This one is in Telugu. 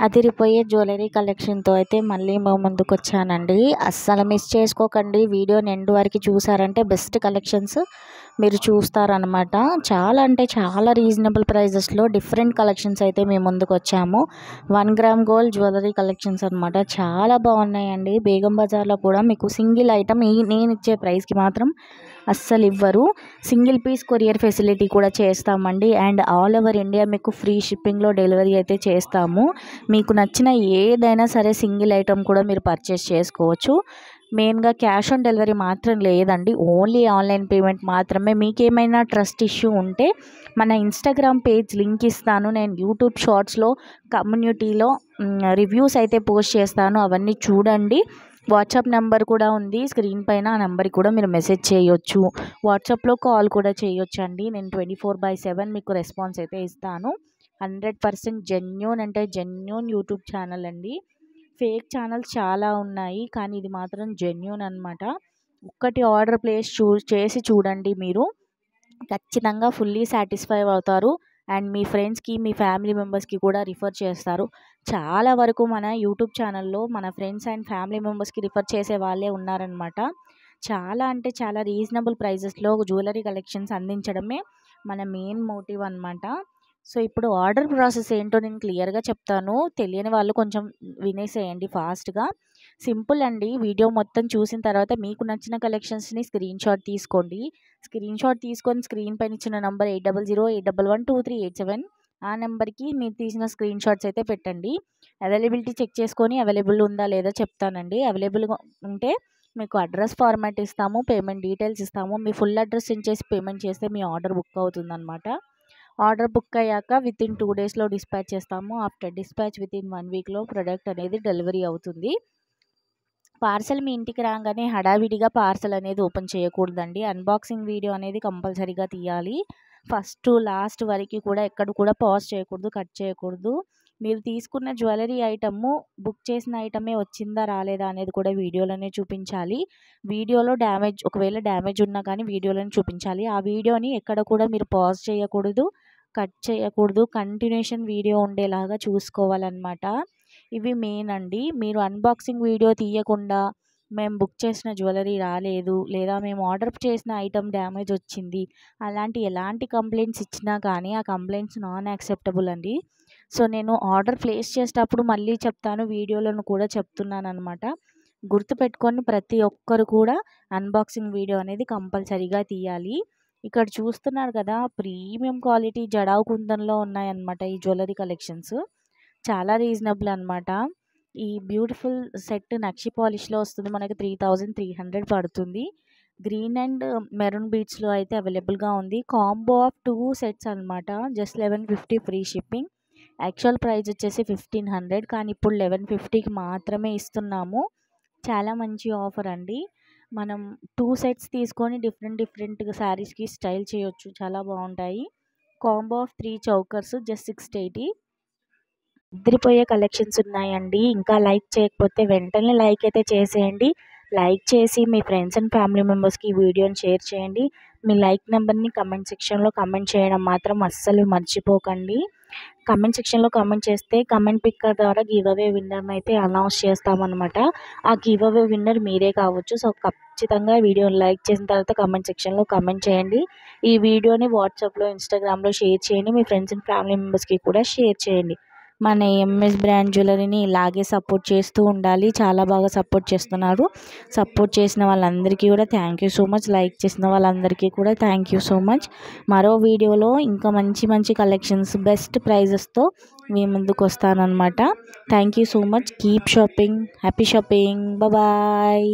అదిరిపోయే జ్యువెలరీ కలెక్షన్తో అయితే మళ్ళీ మా ముందుకు వచ్చానండి. అస్సలు మిస్ చేసుకోకండి. వీడియోని ఎండ్ వరకు చూసారంటే బెస్ట్ కలెక్షన్స్ మీరు చూస్తారనమాట. చాలా అంటే చాలా రీజనబుల్ ప్రైజెస్లో డిఫరెంట్ కలెక్షన్స్ అయితే మేము ముందుకు వచ్చాము. 1 గ్రామ్ గోల్డ్ జ్యువెలరీ కలెక్షన్స్ అనమాట. చాలా బాగున్నాయండి. బేగం బజార్లో కూడా మీకు సింగిల్ ఐటమ్ నేను ఇచ్చే ప్రైస్కి మాత్రం అస్సలు ఇవ్వరు. సింగిల్ పీస్ కొరియర్ ఫెసిలిటీ కూడా చేస్తామండి. అండ్ ఆల్ ఓవర్ ఇండియా మీకు ఫ్రీ షిప్పింగ్లో డెలివరీ అయితే చేస్తాము. మీకు నచ్చిన ఏదైనా సరే సింగిల్ ఐటమ్ కూడా మీరు పర్చేస్ చేసుకోవచ్చు. మెయిన్గా క్యాష్ ఆన్ డెలివరీ మాత్రం లేదండి. ఓన్లీ ఆన్లైన్ పేమెంట్ మాత్రమే. మీకేమైనా ట్రస్ట్ ఇష్యూ ఉంటే మన ఇన్స్టాగ్రామ్ పేజ్ లింక్ ఇస్తాను. నేను యూట్యూబ్ షార్ట్స్లో కమ్యూనిటీలో రివ్యూస్ అయితే పోస్ట్ చేస్తాను. అవన్నీ చూడండి. వాట్సాప్ నెంబర్ కూడా ఉంది స్క్రీన్ పైన. ఆ నెంబర్కి కూడా మీరు మెసేజ్ చేయొచ్చు. వాట్సాప్లో కాల్ కూడా చేయొచ్చు అండి. నేను 24/7 మీకు రెస్పాన్స్ అయితే ఇస్తాను. 100% జెన్యూన్ అంటే జెన్యూన్ యూట్యూబ్ ఛానల్ అండి. ఫేక్ ఛానల్స్ చాలా ఉన్నాయి, కానీ ఇది మాత్రం జెన్యూన్ అనమాట. ఒక్కటి ఆర్డర్ ప్లేస్ చేసి చూడండి. మీరు ఖచ్చితంగా ఫుల్లీ సాటిస్ఫై అవుతారు. అండ్ మీ ఫ్రెండ్స్కి మీ ఫ్యామిలీ మెంబర్స్కి కూడా రిఫర్ చేస్తారు. చాలా వరకు మన యూట్యూబ్ ఛానల్లో మన ఫ్రెండ్స్ అండ్ ఫ్యామిలీ మెంబర్స్కి రిఫర్ చేసే వాళ్ళే ఉన్నారనమాట. చాలా అంటే చాలా రీజనబుల్ ప్రైజెస్లో జ్యువెలరీ కలెక్షన్స్ అందించడమే మన మెయిన్ మోటివ్ అనమాట. సో ఇప్పుడు ఆర్డర్ ప్రాసెస్ ఏంటో నేను క్లియర్గా చెప్తాను. తెలియని వాళ్ళు కొంచెం వినేసేయండి ఫాస్ట్గా. సింపుల్ అండి. వీడియో మొత్తం చూసిన తర్వాత మీకు నచ్చిన కలెక్షన్స్ని స్క్రీన్ షాట్ తీసుకోండి. స్క్రీన్ షాట్ తీసుకొని స్క్రీన్ పైన ఇచ్చిన నంబర్ 8008112387 ఆ నెంబర్కి మీరు తీసిన స్క్రీన్ షాట్స్ అయితే పెట్టండి. అవైలబిలిటీ చెక్ చేసుకొని అవైలబుల్ ఉందా లేదా చెప్తానండి. అవైలబుల్గా ఉంటే మీకు అడ్రస్ ఫార్మాట్ ఇస్తాము, పేమెంట్ డీటెయిల్స్ ఇస్తాము. మీ ఫుల్ అడ్రస్ సెండ్ చేసి పేమెంట్ చేస్తే మీ ఆర్డర్ బుక్ అవుతుందన్నమాట. ఆర్డర్ బుక్ అయ్యాక వితిన్ 2 డేస్లో డిస్పాచ్ చేస్తాము. ఆఫ్టర్ డిస్పాచ్ వితిన్ 1 వీక్లో ప్రోడక్ట్ అనేది డెలివరీ అవుతుంది. పార్సల్ మీ ఇంటికి రాగానే హడావిడిగా పార్సల్ అనేది ఓపెన్ చేయకూడదండి. అన్బాక్సింగ్ వీడియో అనేది కంపల్సరీగా తీయాలి. ఫస్ట్ టు లాస్ట్ వరకు కూడా ఎక్కడ కూడా పాజ్ చేయకూడదు, కట్ చేయకూడదు. మీరు తీసుకున్న జ్యువెలరీ ఐటమ్ బుక్ చేసిన ఐటమే వచ్చిందా రాలేదా అనేది కూడా వీడియోలోనే చూపించాలి. వీడియోలో ఒకవేళ డ్యామేజ్ ఉన్నా కానీ వీడియోలోనే చూపించాలి. ఆ వీడియోని ఎక్కడ కూడా మీరు పాజ్ చేయకూడదు, కట్ చేయకూడదు. కంటిన్యూషన్ వీడియో ఉండేలాగా చూసుకోవాలన్నమాట. ఇవి మెయిన్ అండి. మీరు అన్బాక్సింగ్ వీడియో తీయకుండా మేము బుక్ చేసిన జ్యువెలరీ రాలేదు, లేదా మేము ఆర్డర్ చేసిన ఐటమ్ డ్యామేజ్ వచ్చింది, ఎలాంటి కంప్లైంట్స్ ఇచ్చినా కానీ ఆ కంప్లైంట్స్ నాన్ యాక్సెప్టబుల్ అండి. సో నేను ఆర్డర్ ప్లేస్ చేసేటప్పుడు మళ్ళీ చెప్తాను, వీడియోలను కూడా చెప్తున్నాను అనమాట. గుర్తుపెట్టుకొని ప్రతి ఒక్కరు కూడా అన్బాక్సింగ్ వీడియో అనేది కంపల్సరీగా తీయాలి. ఇక్కడ చూస్తున్నారు కదా, ప్రీమియం క్వాలిటీ జడావు కుందన్లో ఉన్నాయన్నమాట ఈ జ్యువెలరీ కలెక్షన్స్. చాలా రీజనబుల్ అనమాట. ఈ బ్యూటిఫుల్ సెట్ నక్షి పాలిష్లో వస్తుంది. మనకి 3300 పడుతుంది. గ్రీన్ అండ్ మెరూన్ బీట్స్లో అయితే అవైలబుల్గా ఉంది. కాంబో ఆఫ్ 2 సెట్స్ అనమాట. Just 1150 free shipping. Actual price వచ్చేసి 1500, కానీ ఇప్పుడు 1150కి మాత్రమే ఇస్తున్నాము. చాలా మంచి ఆఫర్ అండి. మనం 2 సెట్స్ తీసుకొని డిఫరెంట్ శారీస్కి స్టైల్ చేయొచ్చు. చాలా బాగుంటాయి. Combo of 3 chokers just 680. అదిరిపోయే కలెక్షన్స్ ఉన్నాయండి. ఇంకా లైక్ చేయకపోతే వెంటనే లైక్ అయితే చేసేయండి. లైక్ చేసి మీ ఫ్రెండ్స్ అండ్ ఫ్యామిలీ మెంబర్స్కి ఈ వీడియోని షేర్ చేయండి. మీ లైక్ నెంబర్ని కమెంట్ సెక్షన్లో కమెంట్ చేయడం మాత్రం అస్సలు మర్చిపోకండి. కమెంట్ సెక్షన్లో కమెంట్ చేస్తే కమెంట్ పిక్కర్ ద్వారా గివ్ అవే విన్నర్ని అయితే అనౌన్స్ చేస్తామన్నమాట. ఆ గివ్ అవే విన్నర్ మీరే కావచ్చు. సో ఖచ్చితంగా వీడియోని లైక్ చేసిన తర్వాత కమెంట్ సెక్షన్లో కమెంట్ చేయండి. ఈ వీడియోని వాట్సాప్లో, ఇన్స్టాగ్రామ్లో షేర్ చేయండి. మీ ఫ్రెండ్స్ అండ్ ఫ్యామిలీ మెంబర్స్కి కూడా షేర్ చేయండి. మన ఎంఎస్ బ్రాండ్ జ్యువెలరీని ఇలాగే సపోర్ట్ చేస్తూ ఉండాలి. చాలా బాగా సపోర్ట్ చేస్తున్నారు. సపోర్ట్ చేసిన వాళ్ళందరికీ కూడా thank you so much. Like చేసిన వాళ్ళందరికీ కూడా థ్యాంక్ యూ సో మచ్. మరో వీడియోలో ఇంకా మంచి కలెక్షన్స్ బెస్ట్ ప్రైజెస్తో మీ ముందుకు వస్తానన్నమాట. Thank you so much. Keep shopping. Happy shopping. Bye.